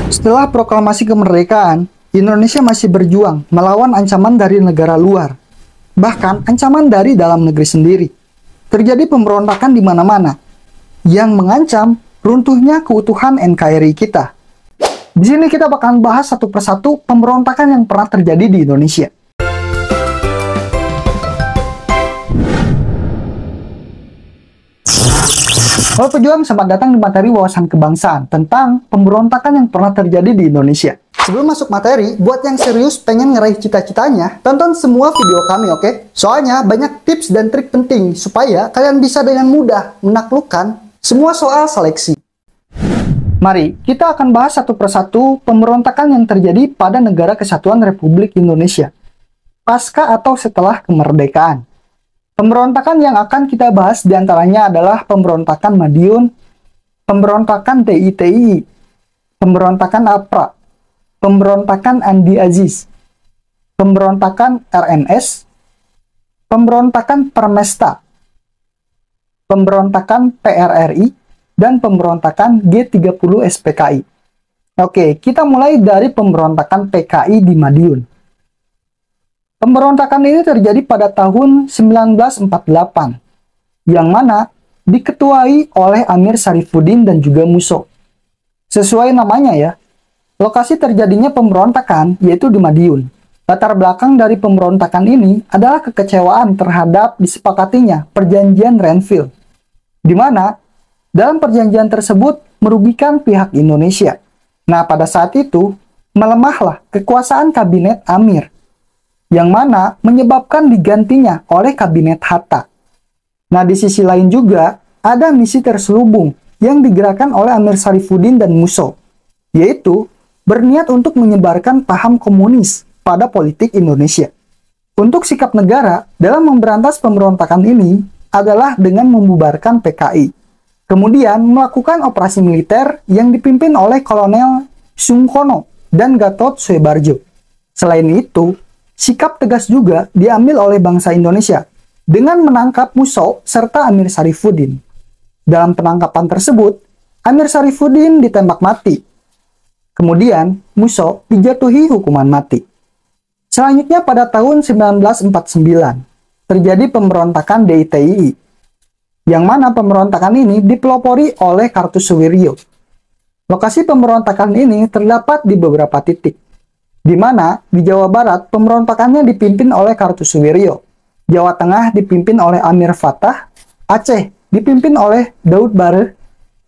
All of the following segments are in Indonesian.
Setelah proklamasi kemerdekaan, Indonesia masih berjuang melawan ancaman dari negara luar, bahkan ancaman dari dalam negeri sendiri. Terjadi pemberontakan di mana-mana yang mengancam runtuhnya keutuhan NKRI kita. Di sini kita bakalan bahas satu persatu pemberontakan yang pernah terjadi di Indonesia. Halo pejuang, selamat datang di materi wawasan kebangsaan tentang pemberontakan yang pernah terjadi di Indonesia. Sebelum masuk materi, buat yang serius pengen ngeraih cita-citanya, tonton semua video kami, oke? Soalnya banyak tips dan trik penting supaya kalian bisa dengan mudah menaklukkan semua soal seleksi. Mari, kita akan bahas satu persatu pemberontakan yang terjadi pada Negara Kesatuan Republik Indonesia, pasca atau setelah kemerdekaan. Pemberontakan yang akan kita bahas diantaranya adalah pemberontakan Madiun, pemberontakan DITI, pemberontakan APRA, pemberontakan Andi Aziz, pemberontakan RMS, pemberontakan Permesta, pemberontakan PRRI, dan pemberontakan G30 SPKI. Oke, kita mulai dari pemberontakan PKI di Madiun. Pemberontakan ini terjadi pada tahun 1948, yang mana diketuai oleh Amir Syarifuddin dan juga Musso. Sesuai namanya ya, lokasi terjadinya pemberontakan yaitu di Madiun. Latar belakang dari pemberontakan ini adalah kekecewaan terhadap disepakatinya perjanjian Renville, di mana dalam perjanjian tersebut merugikan pihak Indonesia. Nah, pada saat itu melemahlah kekuasaan kabinet Amir, yang mana menyebabkan digantinya oleh kabinet Hatta. Nah, di sisi lain juga ada misi terselubung yang digerakkan oleh Amir Syarifuddin dan Musso, yaitu berniat untuk menyebarkan paham komunis pada politik Indonesia. Untuk sikap negara dalam memberantas pemberontakan ini adalah dengan membubarkan PKI, kemudian melakukan operasi militer yang dipimpin oleh Kolonel Sungkono dan Gatot Soebardjo. Selain itu, sikap tegas juga diambil oleh bangsa Indonesia dengan menangkap Musso serta Amir Syarifuddin. Dalam penangkapan tersebut, Amir Syarifuddin ditembak mati. Kemudian, Musso dijatuhi hukuman mati. Selanjutnya pada tahun 1949, terjadi pemberontakan DITI, yang mana pemberontakan ini dipelopori oleh Kartosuwiryo. Lokasi pemberontakan ini terdapat di beberapa titik, di mana di Jawa Barat pemberontakannya dipimpin oleh Kartosuwiryo, Jawa Tengah dipimpin oleh Amir Fattah, Aceh dipimpin oleh Daud Barre,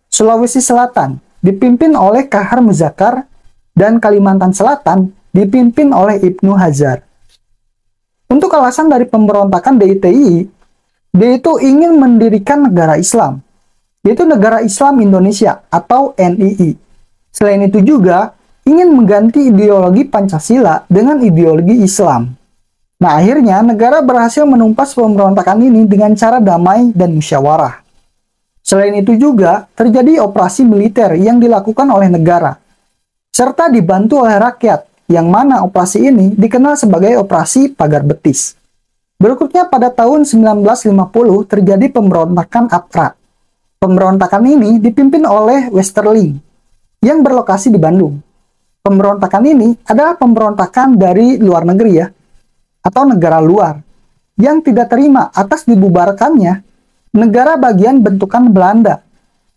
Sulawesi Selatan dipimpin oleh Kahar Muzakar, dan Kalimantan Selatan dipimpin oleh Ibnu Hazar. Untuk alasan dari pemberontakan DITI, dia itu ingin mendirikan negara Islam, yaitu Negara Islam Indonesia atau NII. Selain itu juga ingin mengganti ideologi Pancasila dengan ideologi Islam. Nah, akhirnya negara berhasil menumpas pemberontakan ini dengan cara damai dan musyawarah. Selain itu juga terjadi operasi militer yang dilakukan oleh negara, serta dibantu oleh rakyat, yang mana operasi ini dikenal sebagai operasi pagar betis. Berikutnya pada tahun 1950 terjadi pemberontakan APRA. Pemberontakan ini dipimpin oleh Westerling yang berlokasi di Bandung. Pemberontakan ini adalah pemberontakan dari luar negeri ya, atau negara luar, yang tidak terima atas dibubarkannya negara bagian bentukan Belanda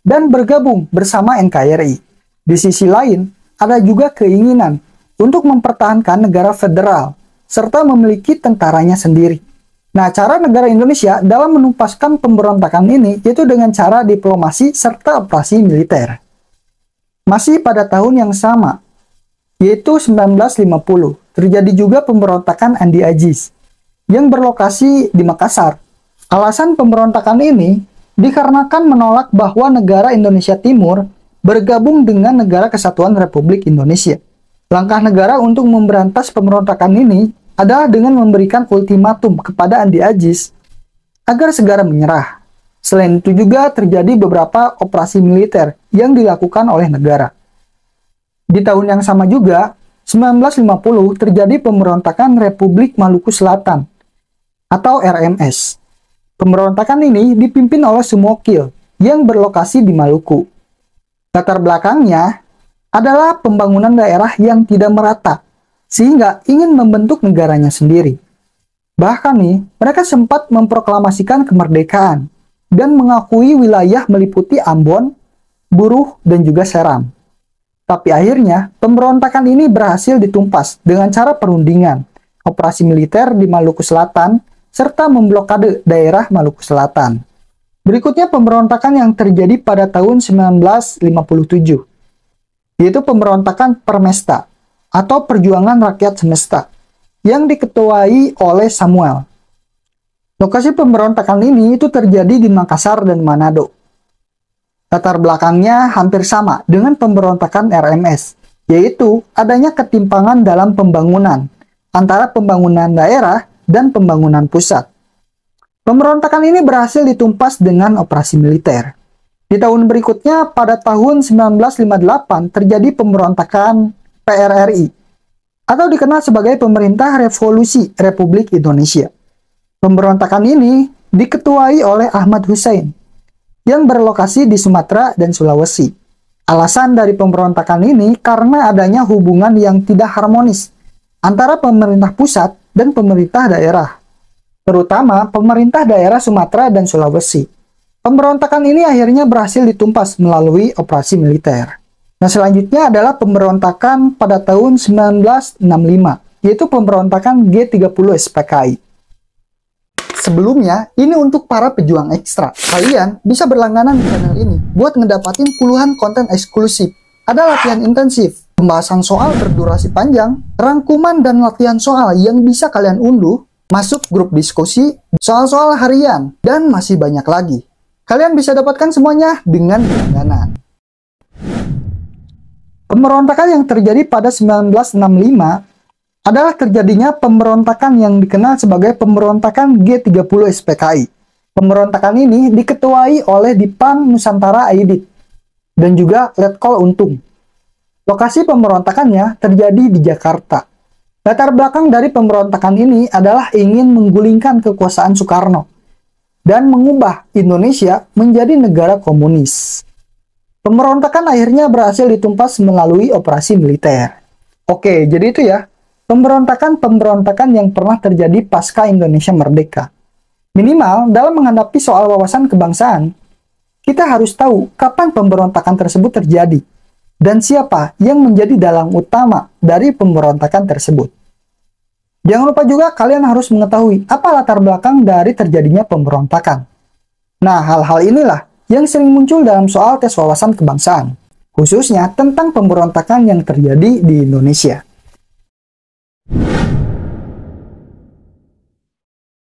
dan bergabung bersama NKRI. Di sisi lain, ada juga keinginan untuk mempertahankan negara federal, serta memiliki tentaranya sendiri. Nah, cara negara Indonesia dalam menumpaskan pemberontakan ini yaitu dengan cara diplomasi serta operasi militer. Masih pada tahun yang sama, yaitu 1950, terjadi juga pemberontakan Andi Aziz yang berlokasi di Makassar. Alasan pemberontakan ini dikarenakan menolak bahwa negara Indonesia Timur bergabung dengan Negara Kesatuan Republik Indonesia. Langkah negara untuk memberantas pemberontakan ini adalah dengan memberikan ultimatum kepada Andi Aziz agar segera menyerah. Selain itu juga terjadi beberapa operasi militer yang dilakukan oleh negara. Di tahun yang sama juga, 1950 terjadi pemberontakan Republik Maluku Selatan atau RMS. Pemberontakan ini dipimpin oleh Sumokil yang berlokasi di Maluku. Latar belakangnya, adalah pembangunan daerah yang tidak merata, sehingga ingin membentuk negaranya sendiri. Bahkan nih, mereka sempat memproklamasikan kemerdekaan dan mengakui wilayah meliputi Ambon, Buruh, dan juga Seram. Tapi akhirnya, pemberontakan ini berhasil ditumpas dengan cara perundingan, operasi militer di Maluku Selatan, serta memblokade daerah Maluku Selatan. Berikutnya pemberontakan yang terjadi pada tahun 1957, yaitu pemberontakan Permesta atau Perjuangan Rakyat Semesta, yang diketuai oleh Samuel. Lokasi pemberontakan ini itu terjadi di Makassar dan Manado. Latar belakangnya hampir sama dengan pemberontakan RMS, yaitu adanya ketimpangan dalam pembangunan antara pembangunan daerah dan pembangunan pusat. Pemberontakan ini berhasil ditumpas dengan operasi militer. Di tahun berikutnya, pada tahun 1958, terjadi pemberontakan PRRI, atau dikenal sebagai Pemerintah Revolusi Republik Indonesia. Pemberontakan ini diketuai oleh Ahmad Hussein, yang berlokasi di Sumatera dan Sulawesi. Alasan dari pemberontakan ini karena adanya hubungan yang tidak harmonis antara pemerintah pusat dan pemerintah daerah, terutama pemerintah daerah Sumatera dan Sulawesi. Pemberontakan ini akhirnya berhasil ditumpas melalui operasi militer. Nah, selanjutnya adalah pemberontakan pada tahun 1965, yaitu pemberontakan G30 SPKI. Sebelumnya, ini untuk para pejuang ekstra. Kalian bisa berlangganan di channel ini buat ngedapatin puluhan konten eksklusif. Ada latihan intensif, pembahasan soal berdurasi panjang, rangkuman dan latihan soal yang bisa kalian unduh, masuk grup diskusi, soal-soal harian, dan masih banyak lagi. Kalian bisa dapatkan semuanya dengan berlangganan. Pemberontakan yang terjadi pada 1965 adalah terjadinya pemberontakan yang dikenal sebagai pemberontakan G30 SPKI. Pemberontakan ini diketuai oleh Dipang Nusantara Aidit dan juga Letkol Untung. Lokasi pemberontakannya terjadi di Jakarta. Latar belakang dari pemberontakan ini adalah ingin menggulingkan kekuasaan Soekarno dan mengubah Indonesia menjadi negara komunis. Pemberontakan akhirnya berhasil ditumpas melalui operasi militer. Oke, jadi itu ya, pemberontakan yang pernah terjadi pasca Indonesia merdeka. Minimal dalam menghadapi soal wawasan kebangsaan, kita harus tahu kapan pemberontakan tersebut terjadi dan siapa yang menjadi dalang utama dari pemberontakan tersebut. Jangan lupa juga kalian harus mengetahui apa latar belakang dari terjadinya pemberontakan. Nah, hal-hal inilah yang sering muncul dalam soal tes wawasan kebangsaan, khususnya tentang pemberontakan yang terjadi di Indonesia.